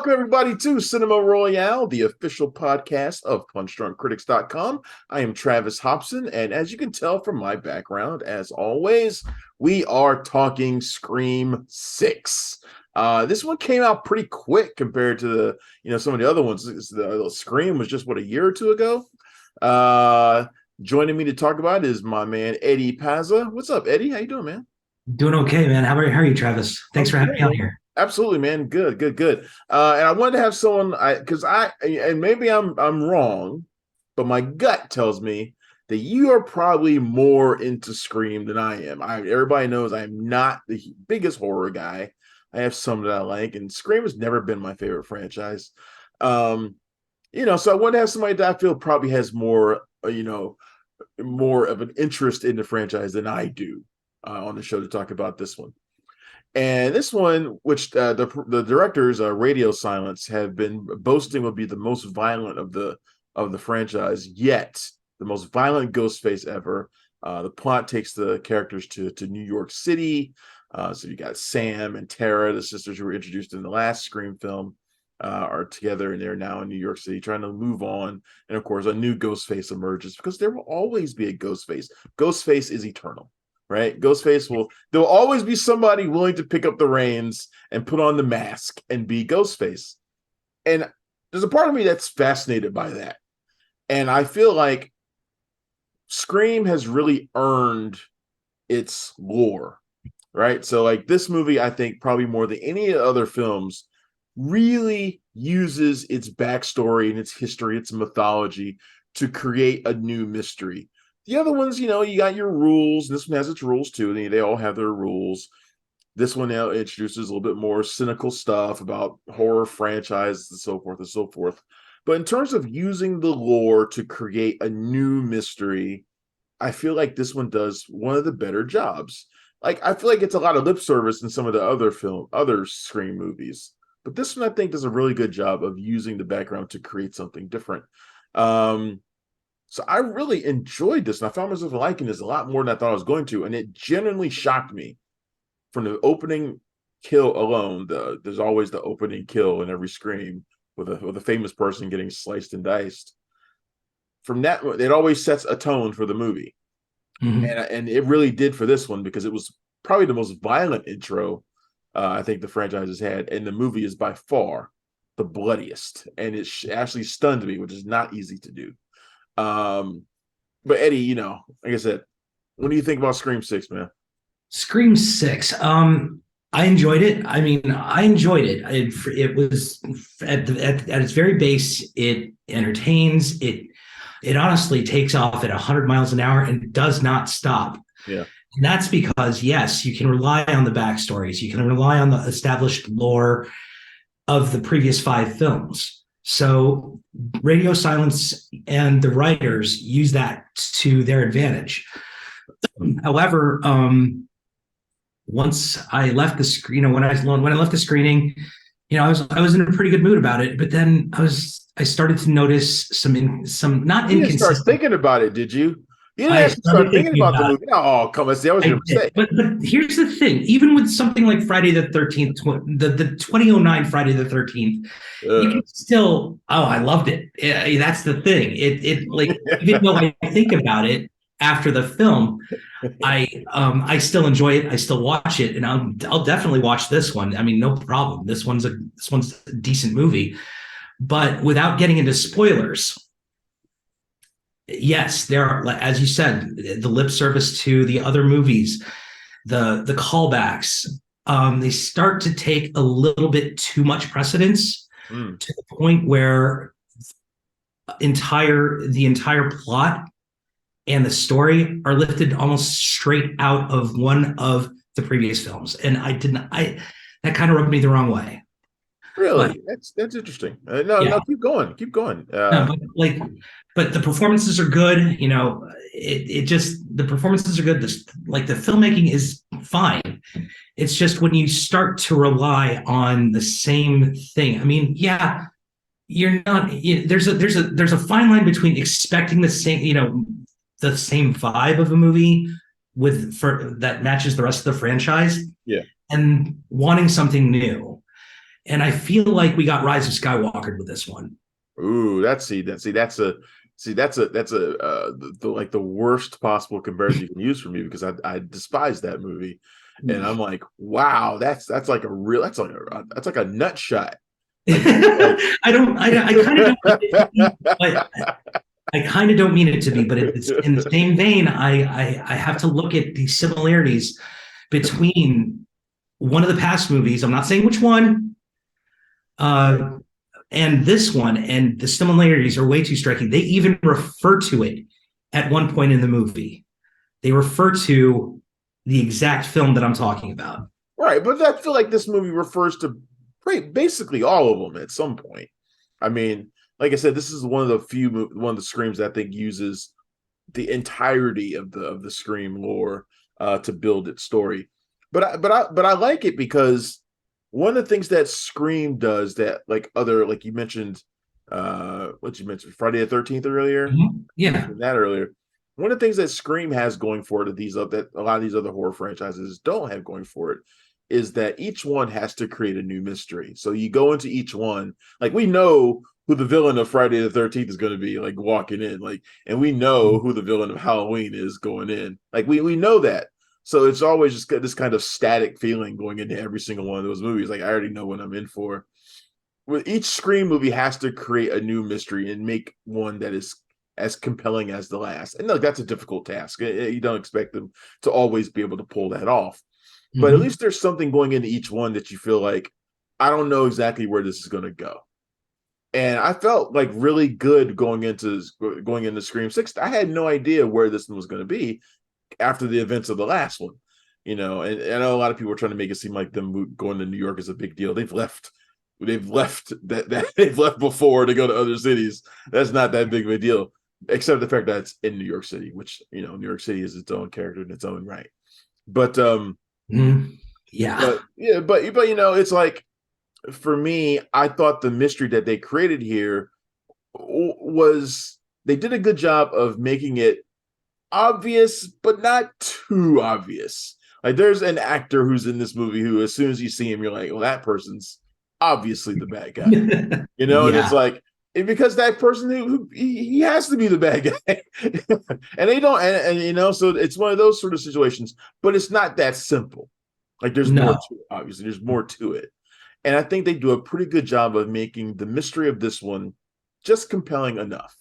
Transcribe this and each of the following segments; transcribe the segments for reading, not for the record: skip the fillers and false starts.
welcome everybody to Cinema Royale, the official podcast of punchdrunkcritics.com. I am Travis Hopson, and as you can tell from my background, as always, we are talking Scream 6. This one came out pretty quick compared to some of the other ones. The Scream was just, a year or two ago? Joining me to talk about it is my man, Eddie Pasa. What's up, Eddie? How you doing, man? Doing okay, man. How are you, Travis? Thanks for having me on here. Absolutely, man. Good. And I wanted to have someone, and maybe I'm wrong, but my gut tells me that you are probably more into Scream than I am. Everybody knows I am not the biggest horror guy. I have some that I like, and Scream has never been my favorite franchise. So I want to have somebody that I feel probably has more of an interest in the franchise than I do on the show to talk about this one. And this one, which the directors, Radio Silence, have been boasting will be the most violent of the franchise yet, the most violent Ghostface ever. The plot takes the characters to New York City. So you got Sam and Tara, the sisters who were introduced in the last Scream film, are together, and they're now in New York City trying to move on. And of course, a new Ghostface emerges because there will always be a Ghostface. Ghostface is eternal. Right? There'll always be somebody willing to pick up the reins and put on the mask and be Ghostface. And there's a part of me that's fascinated by that. And I feel like Scream has really earned its lore, right? So like this movie, I think probably more than any other films, really uses its backstory and its history, its mythology to create a new mystery. The other ones, you got your rules. This one has its rules too. They all have their rules. This one now introduces a little bit more cynical stuff about horror franchises and so forth and so forth. But in terms of using the lore to create a new mystery, I feel like this one does one of the better jobs. Like, I feel like it's a lot of lip service in some of the other Scream movies. But this one, I think, does a really good job of using the background to create something different. So I really enjoyed this, and I found myself liking this a lot more than I thought I was going to, and it genuinely shocked me. From the opening kill alone, there's always the opening kill in every Scream with a famous person getting sliced and diced. From that, it always sets a tone for the movie, and it really did for this one because it was probably the most violent intro I think the franchise has had, and the movie is by far the bloodiest, and it actually stunned me, which is not easy to do. But Eddie, like I said, what do you think about Scream 6, man? Scream 6. I enjoyed it. I mean, I enjoyed it. It was at its very base, it entertains. It honestly takes off at 100 miles an hour and does not stop. Yeah. And that's because, yes, you can rely on the backstories. You can rely on the established lore of the previous 5 films. So Radio Silence and the writers use that to their advantage. However, once I left the screen, when I left the screening, I was in a pretty good mood about it. But then I started to notice some not inconsistent. You didn't start thinking about it, did you? You didn't actually start thinking about the movie. Oh, come on, see, I was going to say. But here's the thing: even with something like Friday the 13th, the 2009 Friday the 13th, you can still. Oh, I loved it. That's the thing. It like even though I think about it after the film, I still enjoy it. I still watch it, and I'll definitely watch this one. I mean, no problem. This one's a decent movie, but without getting into spoilers. Yes, there are, as you said, the lip service to the other movies, the callbacks. They start to take a little bit too much precedence to the point where the entire plot and the story are lifted almost straight out of one of the previous films, and that kind of rubbed me the wrong way. Really? That's interesting. No, keep going. But the performances are good. The performances are good. The filmmaking is fine. It's just when you start to rely on the same thing. I mean, yeah, you're not. There's a fine line between expecting the same, the same vibe of a movie that matches the rest of the franchise, yeah, and wanting something new. And I feel like we got Rise of Skywalker with this one. Ooh, that's like the worst possible comparison you can use for me, because I despise that movie, and I'm like, wow, that's like a real that's like a nut shot. Like, I kind of don't mean it to be, but I kind of don't mean it to be, but it's in the same vein. I have to look at the similarities between one of the past movies. I'm not saying which one, and this one, and the similarities are way too striking. They even refer to it at one point in the movie. They refer to the exact film that I'm talking about. right, but I feel like this movie refers to basically all of them at some point. I mean, like I said, this is one of the Screams that I think uses the entirety of the Scream lore to build its story. But I like it because one of the things that Scream does that like you mentioned, what you mentioned, Friday the 13th earlier. Mm-hmm. Yeah. That earlier. One of the things that Scream has going for it that a lot of these other horror franchises don't have going for it is that each one has to create a new mystery. So you go into each one, like we know who the villain of Friday the 13th is going to be, like walking in, like, and we know who the villain of Halloween is going in. Like we know that. So it's always just got this kind of static feeling going into every single one of those movies. Like I already know what I'm in for. With each Scream movie has to create a new mystery and make one that is as compelling as the last. And look, that's a difficult task. You don't expect them to always be able to pull that off. But at least there's something going into each one that you feel like, I don't know exactly where this is going to go. And I felt like really good going into Scream 6. I had no idea where this one was going to be after the events of the last one. And I know a lot of people are trying to make it seem like them going to New York is a big deal. They've left they've left before to go to other cities. That's not that big of a deal, except the fact that it's in New York City, which, New York City is its own character in its own right. But yeah. But it's like, for me, I thought the mystery that they created here was, they did a good job of making it obvious, but not too obvious. Like there's an actor who's in this movie who, as soon as you see him, you're like, well, that person's obviously the bad guy. And it's like, because that person who he has to be the bad guy. And they don't, and so it's one of those sort of situations, but it's not that simple. Like there's more to it, obviously. There's more to it. And I think they do a pretty good job of making the mystery of this one just compelling enough,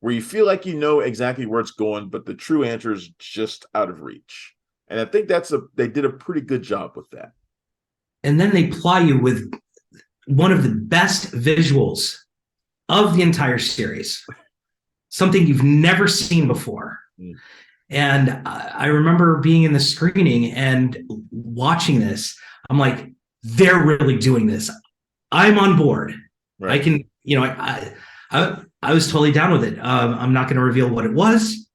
where you feel like you know exactly where it's going, but the true answer is just out of reach. And I think they did a pretty good job with that. And then they ply you with one of the best visuals of the entire series, something you've never seen before. And I remember being in the screening and watching this. I'm like, they're really doing this. I'm on board. Right. I can, I was totally down with it. I'm not going to reveal what it was.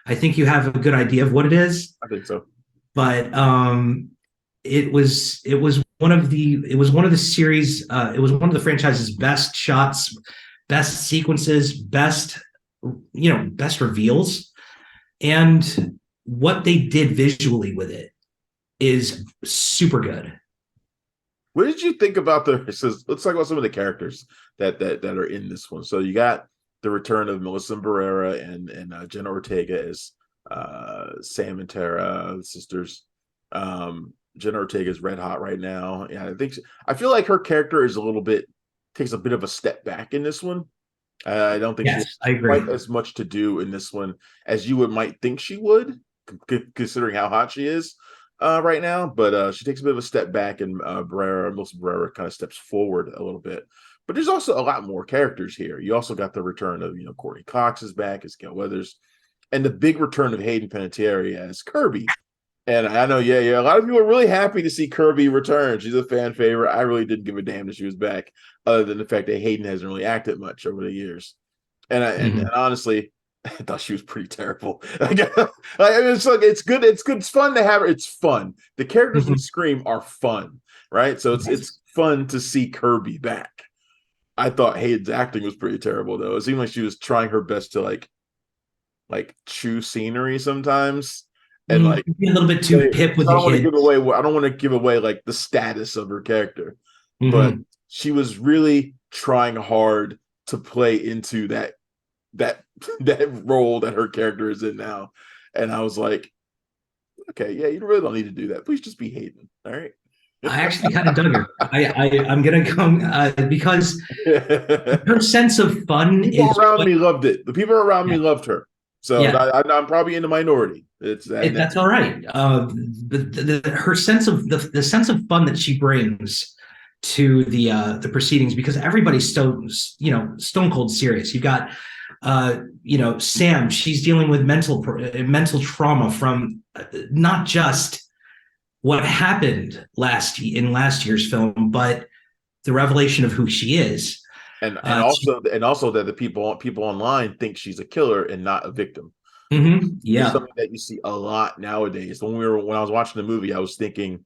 I think you have a good idea of what it is. I think so. But it was one of the series. It was one of the franchise's best shots, best sequences, best reveals, and what they did visually with it is super good. What did you think about let's talk about some of the characters that are in this one. So you got the return of Melissa Barrera and Jenna Ortega as Sam and Tara, the sisters. Jenna Ortega is red hot right now. Yeah, I feel like her character takes a bit of a step back in this one. I don't think she has quite as much to do in this one as you might think she would, considering how hot she is right now. But she takes a bit of a step back, and Melissa Barrera kind of steps forward a little bit. But there's also a lot more characters here. You also got the return of, Courtney Cox is back as Gail Weathers, and the big return of Hayden Panettiere as Kirby. And I know, a lot of people are really happy to see Kirby return. She's a fan favorite. I really didn't give a damn that she was back, other than the fact that Hayden hasn't really acted much over the years. And and honestly, I thought she was pretty terrible. It's good. It's good. It's fun to have her. It's fun. The characters in Scream are fun, right? So it's fun to see Kirby back. I thought Hayden's acting was pretty terrible, though. It seemed like she was trying her best to like chew scenery sometimes. And a little bit too hip with the kid. I don't want to give away like the status of her character, but she was really trying hard to play into that that role that her character is in now. And I was like, okay, yeah, you really don't need to do that. Please just be Hayden. All right. I actually kind of dug her. I'm gonna come because her sense of fun People is around what, me loved it. The people around me loved her. So yeah, I'm probably in the minority. It's that's all right. Her sense of the sense of fun that she brings to the proceedings, because everybody's stone cold serious. You've got Sam. She's dealing with mental trauma from not just what happened in last year's film, but the revelation of who she is. and also that the people online think she's a killer and not a victim. Which is Yeah. something that you see a lot nowadays. When I was watching the movie, I was thinking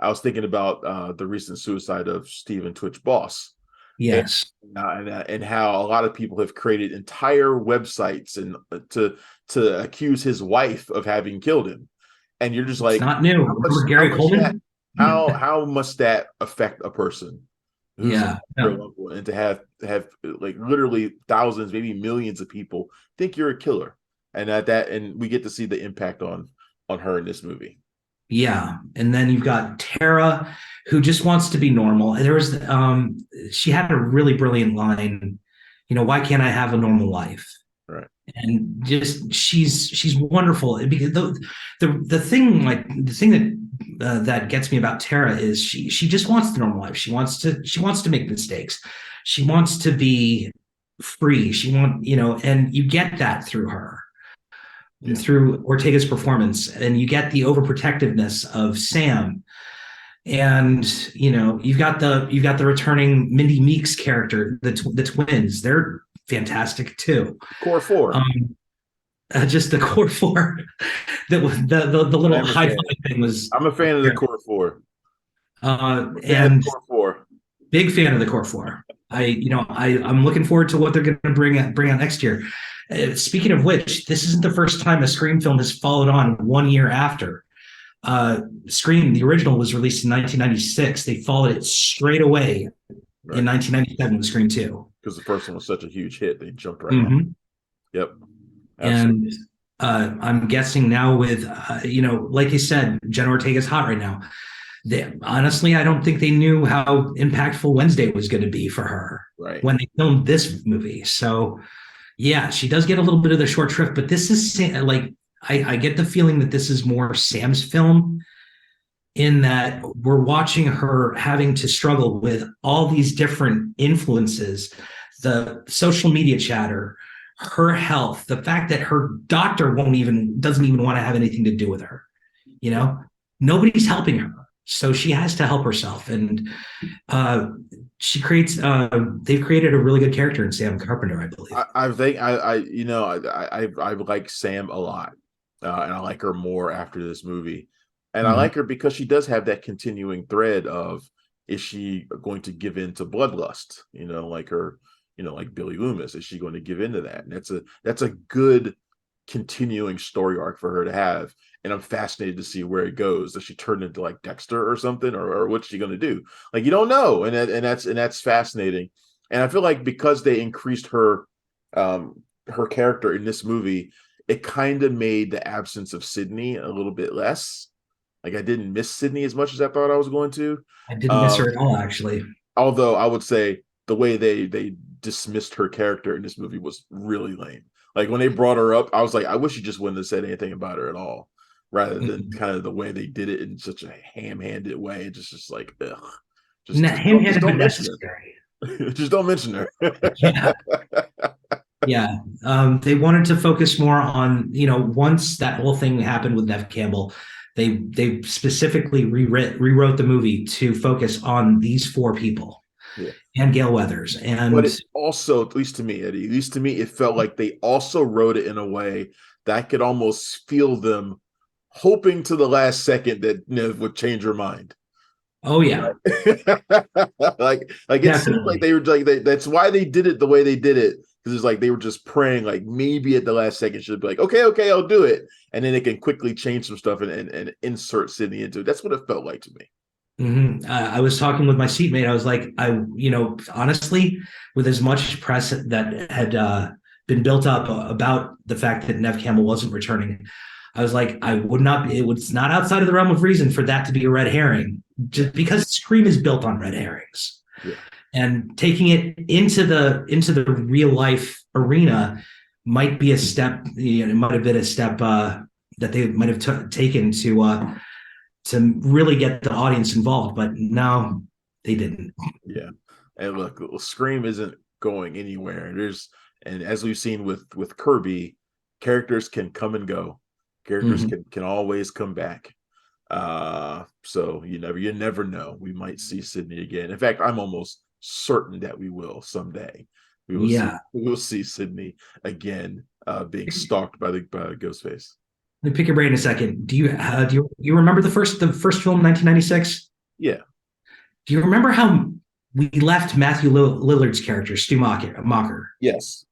about the recent suicide of Stephen Twitch Boss, and, Yes. and how a lot of people have created entire websites and to accuse his wife of having killed him. And you're just It's like, not new. Remember Gary Coleman? how must that affect a person who's Yeah. their loved one, and to have like literally thousands, maybe millions of people think you're a killer, and and we get to see the impact on her in this movie. Yeah. And then you've got Tara, who just wants to be normal. And she had a really brilliant line, why can't I have a normal life? Right. And just she's wonderful, because the thing that gets me about Tara is she just wants the normal life. She wants to make mistakes. She wants to be free. And you get that through her, through Ortega's performance, and you get the overprotectiveness of Sam. And you've got the returning Mindy Meeks character, the twins. They're fantastic too. Core four. Just the core four. The little high five thing was. I'm a fan of the core four. And core four. Big fan of the core four. I'm looking forward to what they're going to bring out next year. Speaking of which, this isn't the first time a Scream film has followed on 1 year after. Scream, the original, was released in 1996. They followed it straight away in 1997 with Scream 2. Because the first one was such a huge hit, they jumped right on. Yep. Absolutely. And I'm guessing now with, like you said, Jenna Ortega's hot right now. Honestly, I don't think they knew how impactful Wednesday was going to be for her when they filmed this movie. So, yeah, she does get a little bit of the short shrift, but this is like, I get the feeling that this is more Sam's film, in that we're watching her having to struggle with all these different influences, the social media chatter, her health, the fact that her doctor doesn't even want to have anything to do with her. Nobody's helping her. So she has to help herself. And they've created a really good character in Sam Carpenter, I believe. I like Sam a lot. And I like her more after this movie. And I like her because she does have that continuing thread of, is she going to give in to bloodlust? Like her, like Billy Loomis, is she going to give into that? And that's a good continuing story arc for her to have. And I'm fascinated to see where it goes. Does she turn into like Dexter or something, or what's she going to do? Like, you don't know. And that's fascinating. And I feel like because they increased her character in this movie, it kind of made the absence of Sidney a little bit less. Like, I didn't miss Sidney as much as I thought I was going to. I didn't miss her at all, actually. Although I would say the way they dismissed her character in this movie was really lame. Like, when they brought her up, I was like, I wish you just wouldn't have said anything about her at all, rather than kind of the way they did it in such a ham-handed way. Just like, ugh. Ham-handed but necessary. Just don't mention her. Yeah. They wanted to focus more on, once that whole thing happened with Neve Campbell, they specifically rewrote the movie to focus on these four people. Yeah. And Gale Weathers. But it also, at least to me, Eddie, it felt like they also wrote it in a way that I could almost feel them hoping to the last second that Neve would change her mind. Oh yeah. like it seemed like they were like that's why they did it the way they did it. Because it's like they were just praying, like maybe at the last second she'll be like, okay, I'll do it. And then they can quickly change some stuff and insert Sidney into it. That's what it felt like to me. I was talking with my seatmate. I was like, honestly, with as much press that had been built up about the fact that Nev Campbell wasn't returning, I was like, I would not. It was not outside of the realm of reason for that to be a red herring, just because Scream is built on red herrings, Yeah. and taking it into the real life arena might be a step. It might have been a step that they might have taken to really get the audience involved, but no, they didn't. Yeah. And look, Scream isn't going anywhere. And as we've seen with Kirby, characters can come and go. Characters can always come back. So you never know. We might see Sidney again. In fact, I'm almost certain that we will someday. Yeah. We will see Sidney again being stalked by Ghostface. Let me pick your brain a second. Do you remember the first film, 1996? Yeah. Do you remember how we left Matthew Lillard's character, Stu Mocker, Yes.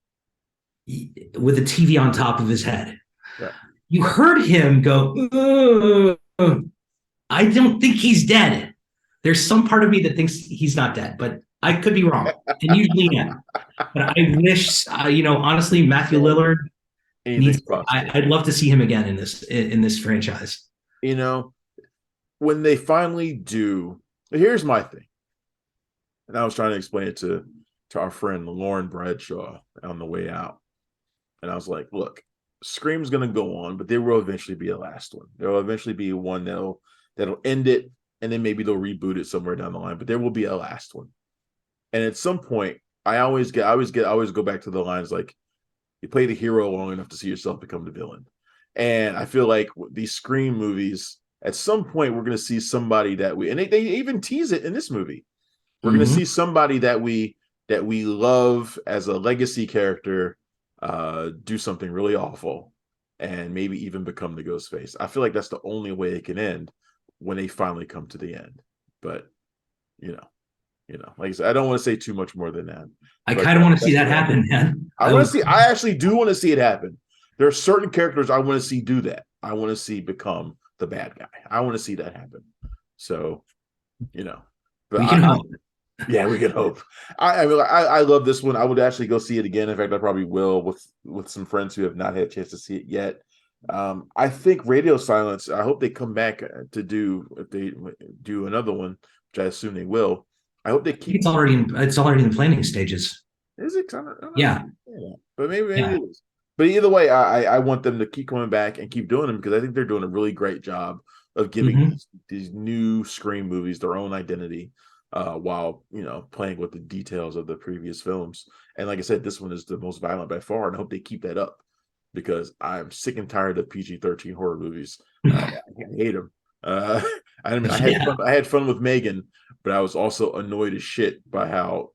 with a TV on top of his head? Right. You heard him go, I don't think he's dead. There's some part of me that thinks he's not dead, but I could be wrong. And usually am. But I wish, honestly, Matthew Lillard needs. I'd love to see him again in this franchise. When they finally do, here's my thing. And I was trying to explain it to our friend Lauren Bradshaw on the way out. And I was like, look, Scream's going to go on, but there will eventually be a last one. There will eventually be one that'll end it, and then maybe they'll reboot it somewhere down the line, but there will be a last one. And at some point, I always go back to the lines like, you play the hero long enough to see yourself become the villain. And I feel like these Scream movies, at some point, we're going to see somebody that and they even tease it in this movie. We're going to see somebody that we love as a legacy character do something really awful and maybe even become the Ghostface. I feel like that's the only way it can end, when they finally come to the end. But like I said, I don't want to say too much more than that. I kind of want to see that happen, man. I actually do want to see it happen. There are certain characters I want to see do that. I want to see become the bad guy. I want to see that happen. So, but we can hope. Yeah, we can hope. I love this one. I would actually go see it again. In fact, I probably will with some friends who have not had a chance to see it yet. I think Radio Silence, I hope they come back to if they do another one, which I assume they will. I hope they keep. It's already in the planning stages. Is it? I don't know. Yeah. But maybe it is. But either way, I want them to keep coming back and keep doing them, because I think they're doing a really great job of giving these new Scream movies their own identity, while playing with the details of the previous films. And like I said, this one is the most violent by far, and I hope they keep that up, because I'm sick and tired of PG-13 horror movies. I hate them. I had fun with Megan, but I was also annoyed as shit by how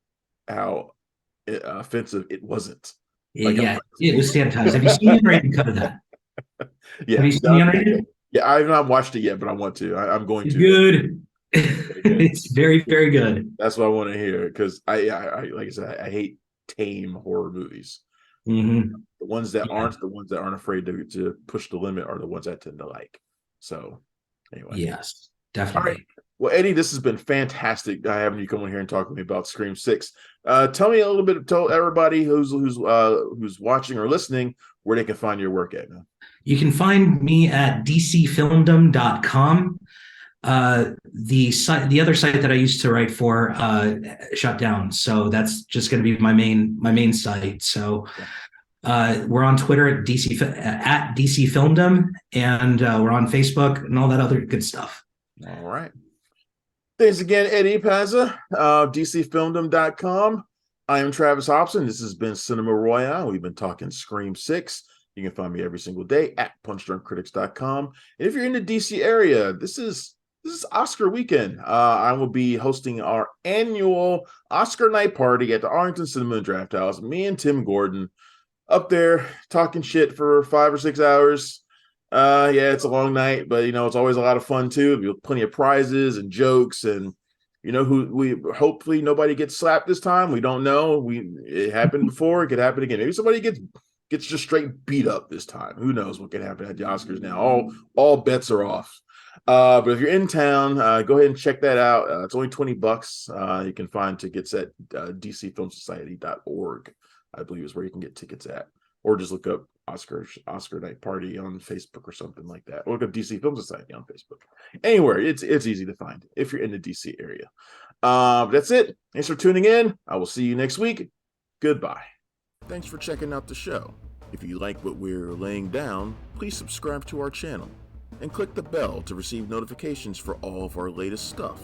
offensive it wasn't. It was sanitized. Have you seen the unrated cut of that? Yeah. Have you seen the unrated? Yeah, I've not watched it yet, but I want to. I'm going to. Good. It's very, very good. That's what I want to hear, because I like I said, I hate tame horror movies. The ones that aren't afraid to push the limit are the ones I tend to like. So anyway. Yes, definitely. All right. Well, Eddie, this has been fantastic having you come on here and talk to me about Scream 6. Tell me a little bit, tell everybody who's watching or listening where they can find your work at now. You can find me at dcfilmdom.com. The other site that I used to write for shut down, so that's just going to be my main site. So we're on Twitter at dcfilmdom, and we're on Facebook and all that other good stuff. All right. Thanks again, Eddie Pasa, dcfilmdom.com. I am Travis Hopson. This has been Cinema Royale. We've been talking Scream 6. You can find me every single day at punchdrunkcritics.com. And if you're in the DC area, this is Oscar weekend. I will be hosting our annual Oscar night party at the Arlington Cinema and Draft House. Me and Tim Gordon up there talking shit for 5 or 6 hours. It's a long night, but it's always a lot of fun too. There'll be plenty of prizes and jokes, and hopefully nobody gets slapped this time. We don't know. It happened before. It could happen again. Maybe somebody gets just straight beat up this time. Who knows what could happen at the Oscars now? All bets are off. But if you're in town, go ahead and check that out. It's only $20. You can find tickets at dcfilmsociety.org, I believe is where you can get tickets at. Or just look up Oscar Night Party on Facebook or something like that. Or look up DC Film Society on Facebook. Anywhere, it's easy to find if you're in the DC area. That's it. Thanks for tuning in. I will see you next week. Goodbye. Thanks for checking out the show. If you like what we're laying down, please subscribe to our channel and click the bell to receive notifications for all of our latest stuff.